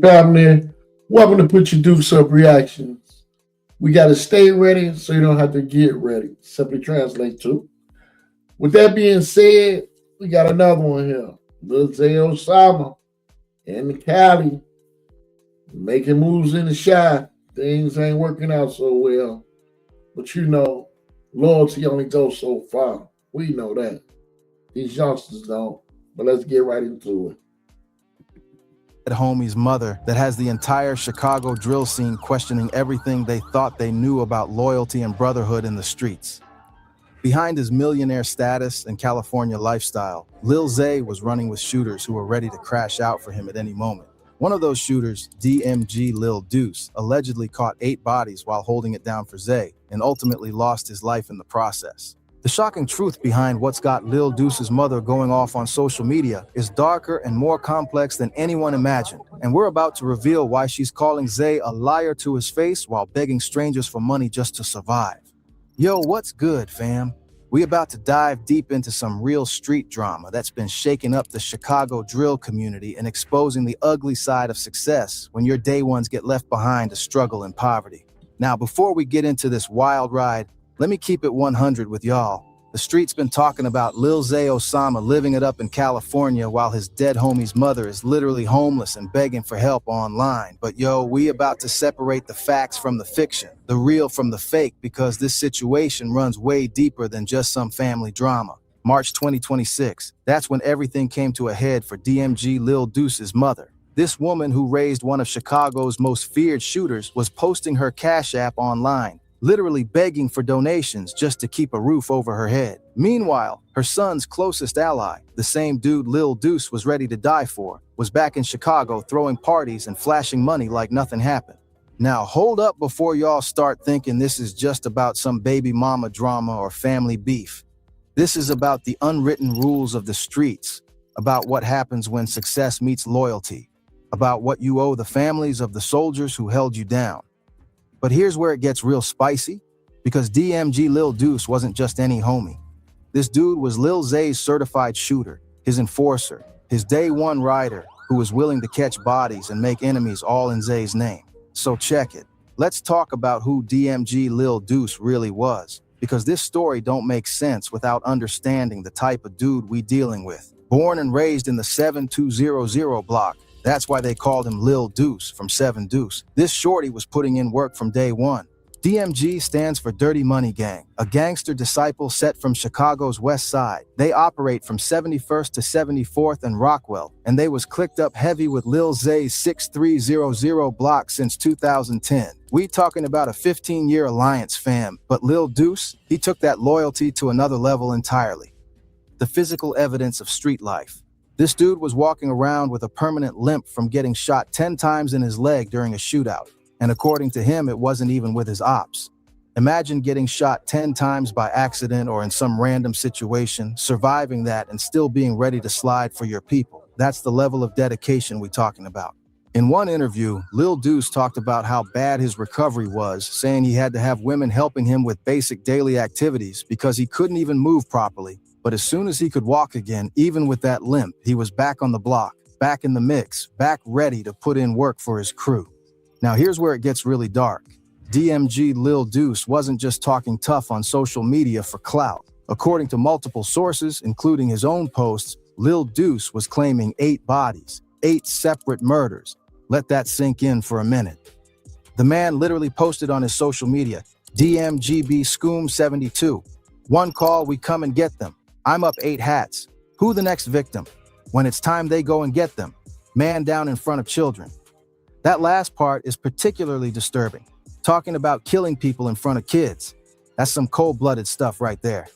Family, welcome to Put Your Dukes Up Reactions. We got to stay ready so you don't have to get ready. Simply translate to. With that being said, we got another one here. Lil Zay Osama and Cali making moves in the shot. Things ain't working out so well. But loyalty only goes so far. We know that. These youngsters don't. But let's get right into it. Homie's mother that has the entire Chicago drill scene questioning everything they thought they knew about loyalty and brotherhood in the streets. Behind his millionaire status and California lifestyle, Lil Zay was running with shooters who were ready to crash out for him at any moment. One of those shooters, DMG Lil Deuce, allegedly caught 8 bodies while holding it down for Zay and ultimately lost his life in the process. The shocking truth behind what's got Lil Deuce's mother going off on social media is darker and more complex than anyone imagined, and we're about to reveal why she's calling Zay a liar to his face while begging strangers for money just to survive. Yo, what's good, fam? We about to dive deep into some real street drama that's been shaking up the Chicago drill community and exposing the ugly side of success when your day ones get left behind to struggle in poverty. Now, before we get into this wild ride, let me keep it 100 with y'all. The street's been talking about Lil Zay Osama living it up in California while his dead homie's mother is literally homeless and begging for help online. But yo, we about to separate the facts from the fiction, the real from the fake, because this situation runs way deeper than just some family drama. March 2026, that's when everything came to a head for DMG Lil Deuce's mother. This woman, who raised one of Chicago's most feared shooters, was posting her Cash App online, literally begging for donations just to keep a roof over her head. Meanwhile, her son's closest ally, the same dude Lil Deuce was ready to die for, was back in Chicago throwing parties and flashing money like nothing happened. Now hold up before y'all start thinking this is just about some baby mama drama or family beef. This is about the unwritten rules of the streets, about what happens when success meets loyalty, about what you owe the families of the soldiers who held you down. But here's where it gets real spicy, because DMG Lil Deuce wasn't just any homie. This dude was Lil Zay's certified shooter, his enforcer, his day one rider who was willing to catch bodies and make enemies all in Zay's name. So check it. Let's talk about who DMG Lil Deuce really was, because this story don't make sense without understanding the type of dude we dealing with. Born and raised in the 7200 block, that's why they called him Lil Deuce from 7 Deuce. This shorty was putting in work from day one. DMG stands for Dirty Money Gang, a gangster disciple set from Chicago's west side. They operate from 71st to 74th and Rockwell, and they was clicked up heavy with Lil Zay's 6300 block since 2010. We talking about a 15-year alliance, fam, but Lil Deuce, he took that loyalty to another level entirely. The physical evidence of street life. This dude was walking around with a permanent limp from getting shot 10 times in his leg during a shootout. And according to him, it wasn't even with his ops. Imagine getting shot 10 times by accident or in some random situation, surviving that and still being ready to slide for your people. That's the level of dedication we're talking about. In one interview, Lil Deuce talked about how bad his recovery was, saying he had to have women helping him with basic daily activities because he couldn't even move properly. But as soon as he could walk again, even with that limp, he was back on the block, back in the mix, back ready to put in work for his crew. Now here's where it gets really dark. DMG Lil Deuce wasn't just talking tough on social media for clout. According to multiple sources, including his own posts, Lil Deuce was claiming 8 bodies, 8 separate murders. Let that sink in for a minute. The man literally posted on his social media, DMGB Scoom 72. One call, we come and get them. I'm up 8 hats. Who the next victim? When it's time they go and get them. Man down in front of children. That last part is particularly disturbing. Talking about killing people in front of kids. That's some cold-blooded stuff right there.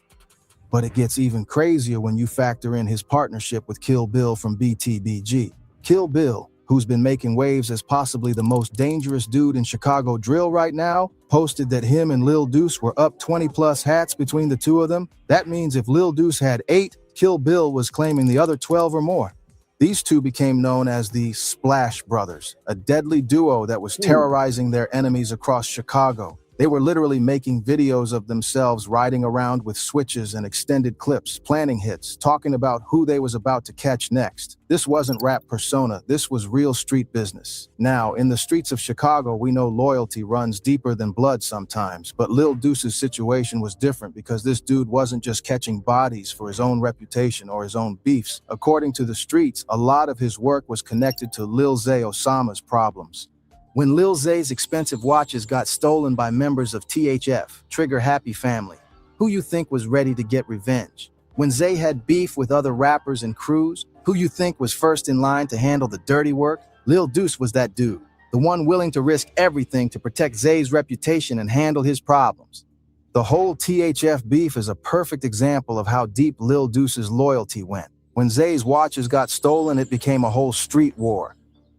But it gets even crazier when you factor in his partnership with Kill Bill from BTBG. Kill Bill, who's been making waves as possibly the most dangerous dude in Chicago drill right now, posted that him and Lil Deuce were up 20+ hats between the two of them. That means if Lil Deuce had 8, Kill Bill was claiming the other 12 or more. These two became known as the Splash Brothers, a deadly duo that was terrorizing their enemies across Chicago. They were literally making videos of themselves riding around with switches and extended clips, planning hits, talking about who they was about to catch next. This wasn't rap persona, this was real street business. Now, in the streets of Chicago, we know loyalty runs deeper than blood sometimes, but Lil Deuce's situation was different because this dude wasn't just catching bodies for his own reputation or his own beefs. According to the streets, a lot of his work was connected to Lil Zay Osama's problems. When Lil Zay's expensive watches got stolen by members of THF, Trigger Happy Family, who you think was ready to get revenge? When Zay had beef with other rappers and crews, who you think was first in line to handle the dirty work? Lil Deuce was that dude, the one willing to risk everything to protect Zay's reputation and handle his problems. The whole THF beef is a perfect example of how deep Lil Deuce's loyalty went. When Zay's watches got stolen, it became a whole street war.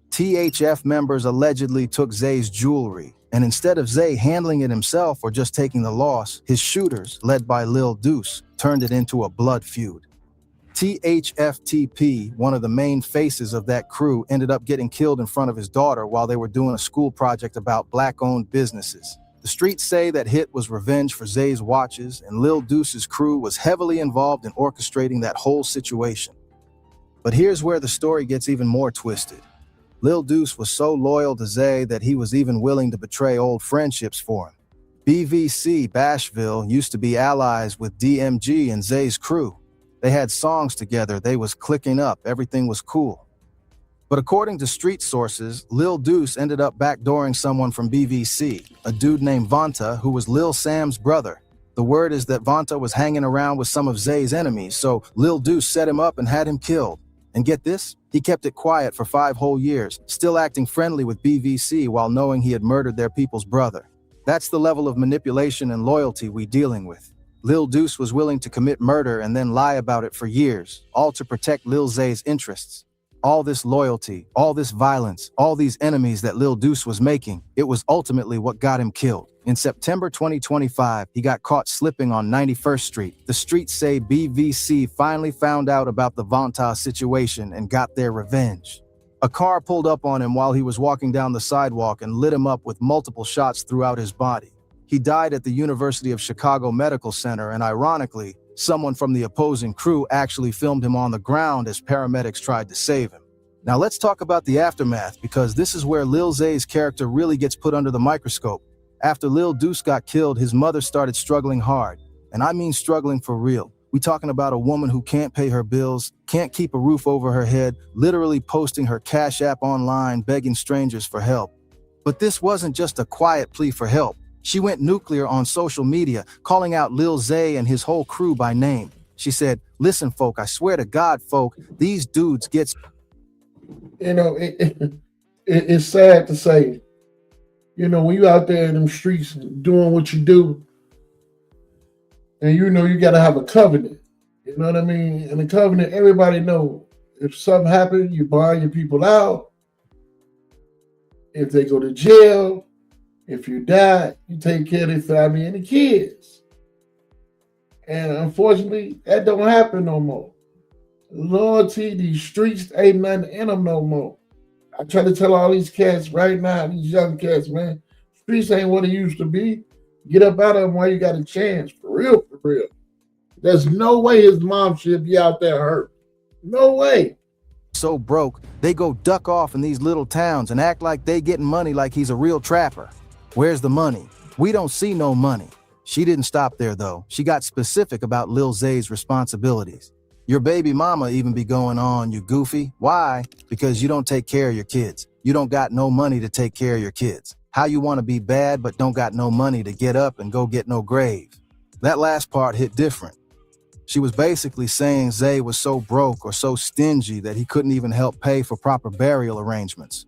THF members allegedly took Zay's jewelry, and instead of Zay handling it himself or just taking the loss, his shooters, led by Lil Deuce, turned it into a blood feud. THFTP, one of the main faces of that crew, ended up getting killed in front of his daughter while they were doing a school project about black-owned businesses. The streets say that hit was revenge for Zay's watches, and Lil Deuce's crew was heavily involved in orchestrating that whole situation. But here's where the story gets even more twisted. Lil Deuce was so loyal to Zay that he was even willing to betray old friendships for him. BVC, Bashville, used to be allies with DMG and Zay's crew. They had songs together, they was clicking up, everything was cool. But according to street sources, Lil Deuce ended up backdooring someone from BVC, a dude named Vonta, who was Lil Sam's brother. The word is that Vonta was hanging around with some of Zay's enemies, so Lil Deuce set him up and had him killed. And get this? He kept it quiet for 5 whole years, still acting friendly with BVC while knowing he had murdered their people's brother. That's the level of manipulation and loyalty we dealing with. Lil Deuce was willing to commit murder and then lie about it for years, all to protect Lil Zay's interests. All this loyalty, all this violence, all these enemies that Lil Deuce was making, it was ultimately what got him killed. In September 2025, he got caught slipping on 91st Street. The streets say BVC finally found out about the Vonta situation and got their revenge. A car pulled up on him while he was walking down the sidewalk and lit him up with multiple shots throughout his body. He died at the University of Chicago Medical Center, and ironically, someone from the opposing crew actually filmed him on the ground as paramedics tried to save him. Now let's talk about the aftermath, because this is where Lil Zay's character really gets put under the microscope. After Lil Deuce got killed, his mother started struggling hard. And I mean struggling for real. We talking about a woman who can't pay her bills, can't keep a roof over her head, literally posting her Cash App online, begging strangers for help. But this wasn't just a quiet plea for help. She went nuclear on social media, calling out Lil Zay and his whole crew by name. She said, "Listen, folk, I swear to God, folk, these dudes get..." You know, it's sad to say, you know, when you out there in them streets doing what you do, and you know you got to have a covenant. You know what I mean? And the covenant, everybody know if something happens, you buy your people out. If they go to jail, if you die, you take care of their family and the kids. And unfortunately, that don't happen no more. Loyalty, these streets ain't nothing in them no more. I try to tell all these cats right now, these young cats, man, streets ain't what it used to be. Get up out of them while you got a chance. For real, for real. There's no way his mom should be out there hurt. No way. So broke, they go duck off in these little towns and act like they getting money like he's a real trapper. Where's the money? We don't see no money. She didn't stop there though. She got specific about Lil Zay's responsibilities. Your baby mama even be going on, you goofy. Why? Because you don't take care of your kids. You don't got no money to take care of your kids. How you want to be bad but don't got no money to get up and go get no grave? That last part hit different. She was basically saying Zay was so broke or so stingy that he couldn't even help pay for proper burial arrangements.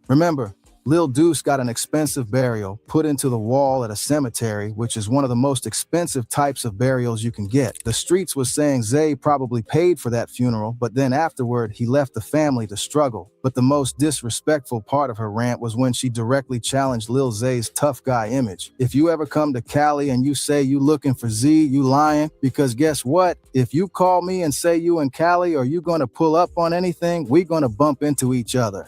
Remember, Lil Deuce got an expensive burial put into the wall at a cemetery, which is one of the most expensive types of burials you can get. The streets was saying Zay probably paid for that funeral, but then afterward, he left the family to struggle. But the most disrespectful part of her rant was when she directly challenged Lil Zay's tough guy image. If you ever come to Cali and you say you looking for Z, you lying, because guess what? If you call me and say you in Cali or you gonna pull up on anything, we gonna bump into each other.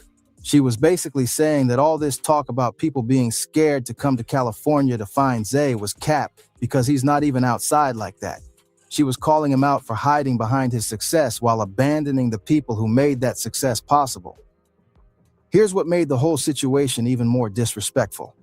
She was basically saying that all this talk about people being scared to come to California to find Zay was cap because he's not even outside like that. She was calling him out for hiding behind his success while abandoning the people who made that success possible. Here's what made the whole situation even more disrespectful: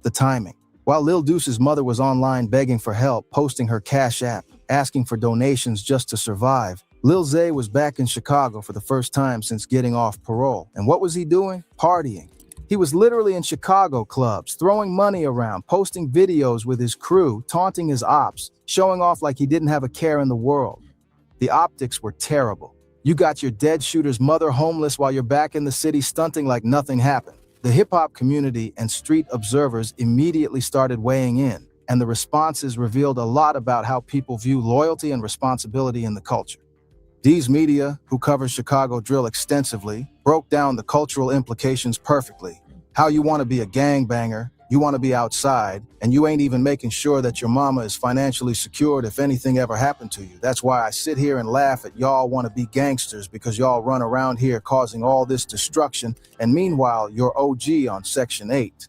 the timing. While Lil Deuce's mother was online begging for help, posting her Cash App, asking for donations just to survive, Lil Zay was back in Chicago for the first time since getting off parole. And what was he doing? Partying. He was literally in Chicago clubs, throwing money around, posting videos with his crew, taunting his ops, showing off like he didn't have a care in the world. The optics were terrible. You got your dead shooter's mother homeless while you're back in the city stunting like nothing happened. The hip-hop community and street observers immediately started weighing in, and the responses revealed a lot about how people view loyalty and responsibility in the culture. Deuce's Media, who covers Chicago drill extensively, broke down the cultural implications perfectly. How you want to be a gangbanger, you want to be outside, and you ain't even making sure that your mama is financially secured if anything ever happened to you. That's why I sit here and laugh at y'all want to be gangsters, because y'all run around here causing all this destruction, and meanwhile, you're OG on Section 8.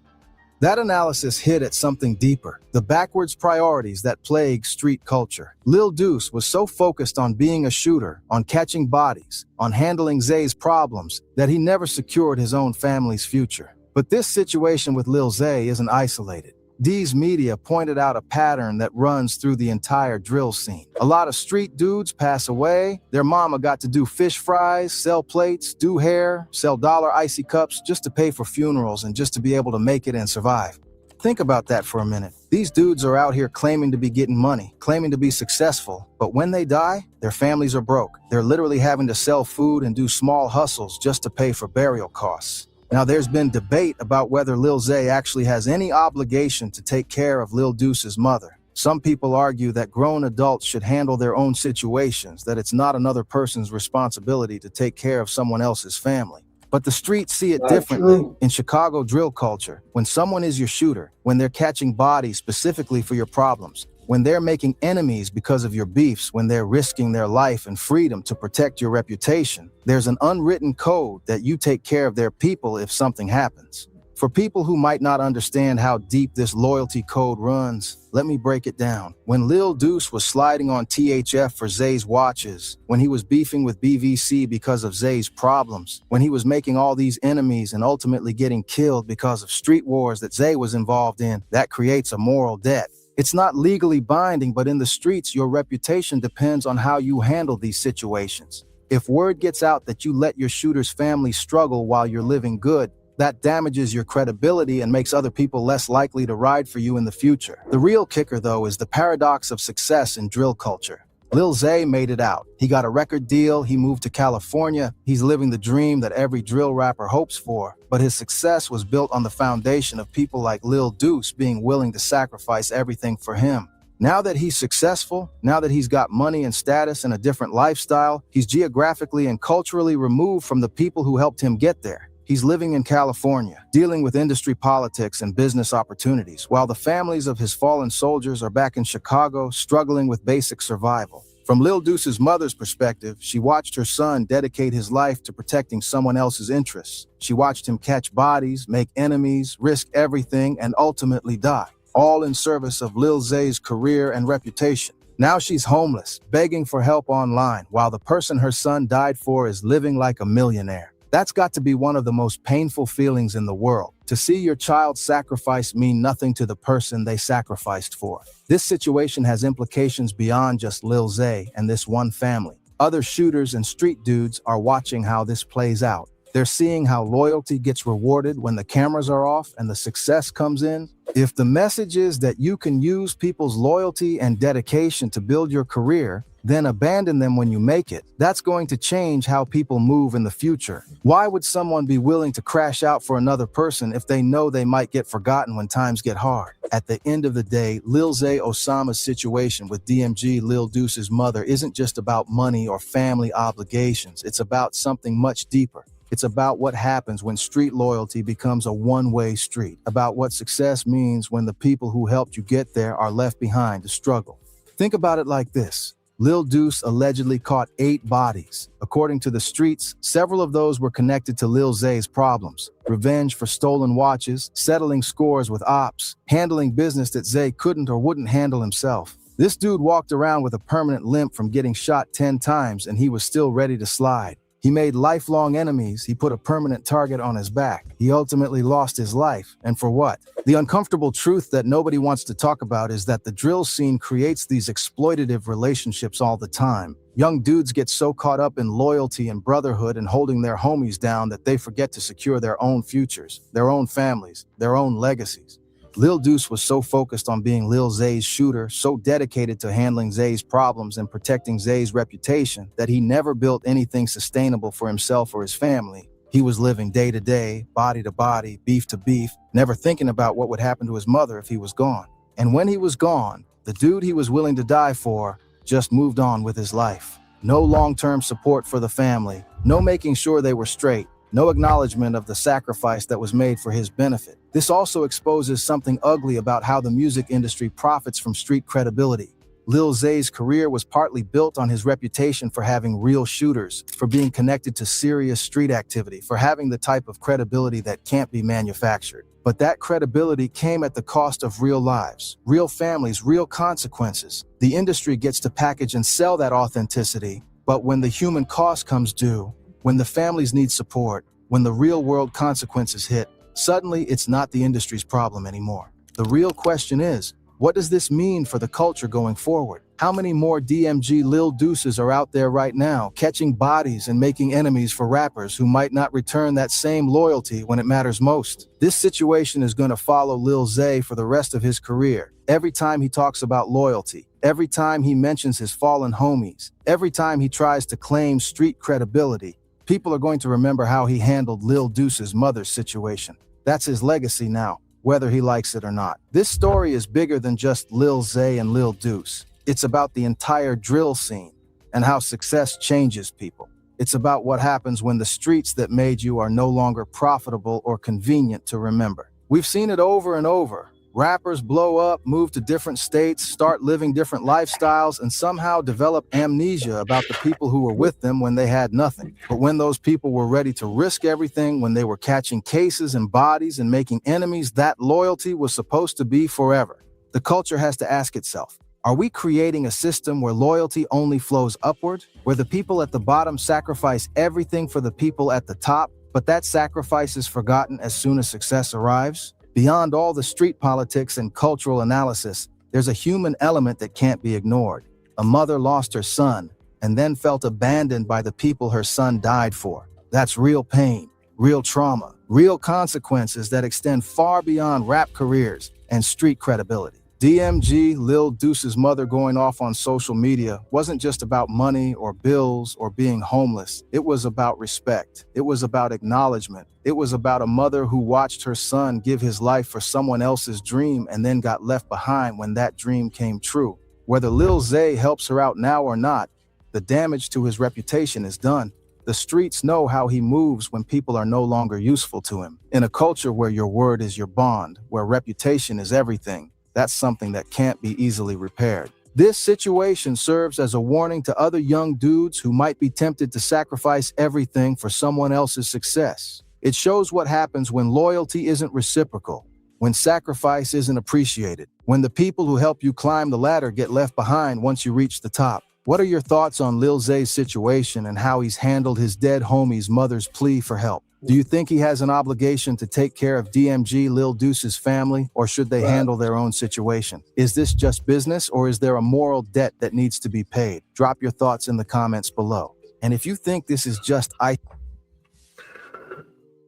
That analysis hit at something deeper: the backwards priorities that plague street culture. Lil Deuce was so focused on being a shooter, on catching bodies, on handling Zay's problems, that he never secured his own family's future. But this situation with Lil Zay isn't isolated. Deuce's Media pointed out a pattern that runs through the entire drill scene. A lot of street dudes pass away, their mama got to do fish fries, sell plates, do hair, sell dollar icy cups just to pay for funerals and just to be able to make it and survive. Think about that for a minute. These dudes are out here claiming to be getting money, claiming to be successful, but when they die, their families are broke. They're literally having to sell food and do small hustles just to pay for burial costs. Now, there's been debate about whether Lil Zay actually has any obligation to take care of Lil Deuce's mother. Some people argue that grown adults should handle their own situations, that it's not another person's responsibility to take care of someone else's family. But the streets see it differently. In Chicago drill culture, when someone is your shooter, when they're catching bodies specifically for your problems, when they're making enemies because of your beefs, when they're risking their life and freedom to protect your reputation, there's an unwritten code that you take care of their people if something happens. For people who might not understand how deep this loyalty code runs, let me break it down. When Lil Deuce was sliding on THF for Zay's watches, when he was beefing with BVC because of Zay's problems, when he was making all these enemies and ultimately getting killed because of street wars that Zay was involved in, that creates a moral debt. It's not legally binding, but in the streets, your reputation depends on how you handle these situations. If word gets out that you let your shooter's family struggle while you're living good, that damages your credibility and makes other people less likely to ride for you in the future. The real kicker, though, is the paradox of success in drill culture. Lil Zay made it out. He got a record deal, he moved to California, he's living the dream that every drill rapper hopes for, but his success was built on the foundation of people like Lil Deuce being willing to sacrifice everything for him. Now that he's successful, now that he's got money and status and a different lifestyle, he's geographically and culturally removed from the people who helped him get there. He's living in California, dealing with industry politics and business opportunities, while the families of his fallen soldiers are back in Chicago, struggling with basic survival. From Lil Deuce's mother's perspective, she watched her son dedicate his life to protecting someone else's interests. She watched him catch bodies, make enemies, risk everything, and ultimately die, all in service of Lil Zay's career and reputation. Now she's homeless, begging for help online, while the person her son died for is living like a millionaire. That's got to be one of the most painful feelings in the world, to see your child's sacrifice mean nothing to the person they sacrificed for. This situation has implications beyond just Lil Zay and this one family. Other shooters and street dudes are watching how this plays out. They're seeing how loyalty gets rewarded when the cameras are off and the success comes in. If the message is that you can use people's loyalty and dedication to build your career, then abandon them when you make it, that's going to change how people move in the future. Why would someone be willing to crash out for another person if they know they might get forgotten when times get hard? At the end of the day, Lil Zay Osama's situation with DMG Lil Deuce's mother isn't just about money or family obligations. It's about something much deeper. It's about what happens when street loyalty becomes a one-way street, about what success means when the people who helped you get there are left behind to struggle. Think about it like this. Lil Deuce allegedly caught 8 bodies. According According to the streets, several of those were connected to Lil Zay's problems. Revenge for stolen watches, settling scores with ops, handling business that Zay couldn't or wouldn't handle himself. This dude walked around with a permanent limp from getting shot 10 times, and he was still ready to slide. He made lifelong enemies. He put a permanent target on his back. He ultimately lost his life. And for what? The uncomfortable truth that nobody wants to talk about is that the drill scene creates these exploitative relationships all the time. Young dudes get so caught up in loyalty and brotherhood and holding their homies down that they forget to secure their own futures, their own families, their own legacies. Lil Deuce was so focused on being Lil Zay's shooter, so dedicated to handling Zay's problems and protecting Zay's reputation, that he never built anything sustainable for himself or his family. He was living day to day, body to body, beef to beef, never thinking about what would happen to his mother if he was gone. And when he was gone, the dude he was willing to die for just moved on with his life. No long-term support for the family, no making sure they were straight, no acknowledgement of the sacrifice that was made for his benefit. This also exposes something ugly about how the music industry profits from street credibility. Lil Zay's career was partly built on his reputation for having real shooters, for being connected to serious street activity, for having the type of credibility that can't be manufactured. But that credibility came at the cost of real lives, real families, real consequences. The industry gets to package and sell that authenticity, but when the human cost comes due, when the families need support, when the real-world consequences hit, suddenly it's not the industry's problem anymore. The real question is, what does this mean for the culture going forward? How many more DMG Lil Deuce'S are out there right now, catching bodies and making enemies for rappers who might not return that same loyalty when it matters most? This situation is going to follow Lil Zay for the rest of his career. Every time he talks about loyalty, every time he mentions his fallen homies, every time he tries to claim street credibility, people are going to remember how he handled Lil Deuce's mother's situation. That's his legacy now, whether he likes it or not. This story is bigger than just Lil Zay and Lil Deuce. It's about the entire drill scene and how success changes people. It's about what happens when the streets that made you are no longer profitable or convenient to remember. We've seen it over and over. Rappers blow up, move to different states, start living different lifestyles, and somehow develop amnesia about the people who were with them when they had nothing. But when those people were ready to risk everything, when they were catching cases and bodies and making enemies, that loyalty was supposed to be forever. The culture has to ask itself, are we creating a system where loyalty only flows upward, where the people at the bottom sacrifice everything for the people at the top, but that sacrifice is forgotten as soon as success arrives? Beyond all the street politics and cultural analysis, there's a human element that can't be ignored. A mother lost her son and then felt abandoned by the people her son died for. That's real pain, real trauma, real consequences that extend far beyond rap careers and street credibility. DMG, Lil Deuce's mother going off on social media wasn't just about money or bills or being homeless. It was about respect. It was about acknowledgement. It was about a mother who watched her son give his life for someone else's dream and then got left behind when that dream came true. Whether Lil Zay helps her out now or not, the damage to his reputation is done. The streets know how he moves when people are no longer useful to him. In a culture where your word is your bond, where reputation is everything, that's something that can't be easily repaired. This situation serves as a warning to other young dudes who might be tempted to sacrifice everything for someone else's success. It shows what happens when loyalty isn't reciprocal, when sacrifice isn't appreciated, when the people who help you climb the ladder get left behind once you reach the top. What are your thoughts on Lil Zay's situation and how he's handled his dead homie's mother's plea for help? Do you think he has an obligation to take care of DMG Lil Deuce's family, or should they handle their own situation? Is this just business, or is there a moral debt that needs to be paid? Drop your thoughts in the comments below. And if you think this is just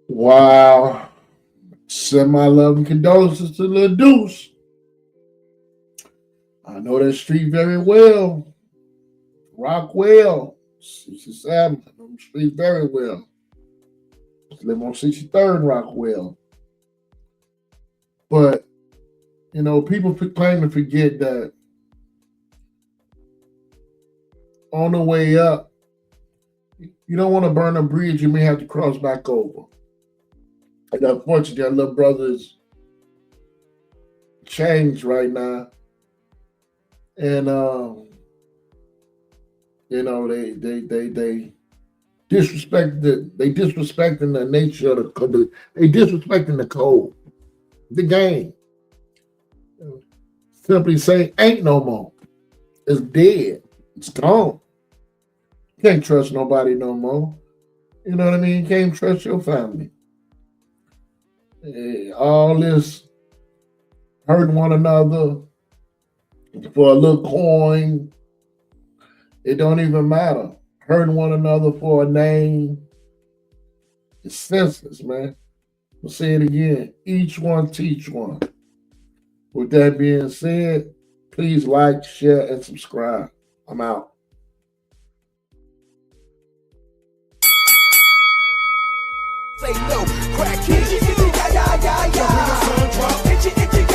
Wow. Send my love and condolences to Lil Deuce. I know that street very well. Rockwell. 67. I know the street very well. Live on 63rd Rockwell. But, people claim to forget that on the way up, you don't want to burn a bridge you may have to cross back over. And unfortunately, our little brother's changed right now. And, they They disrespecting the nature of they disrespecting the code, the game. Simply say ain't no more. It's dead. It's gone. Can't trust nobody no more. You know what I mean? You can't trust your family. All this hurting one another for a little coin, it don't even matter. Hurting one another for a name, it's senseless, man. I'll say it again. Each one teach one. With that being said, please like, share, and subscribe. I'm out. Say no, crack it. Yeah, yeah, yeah, yeah.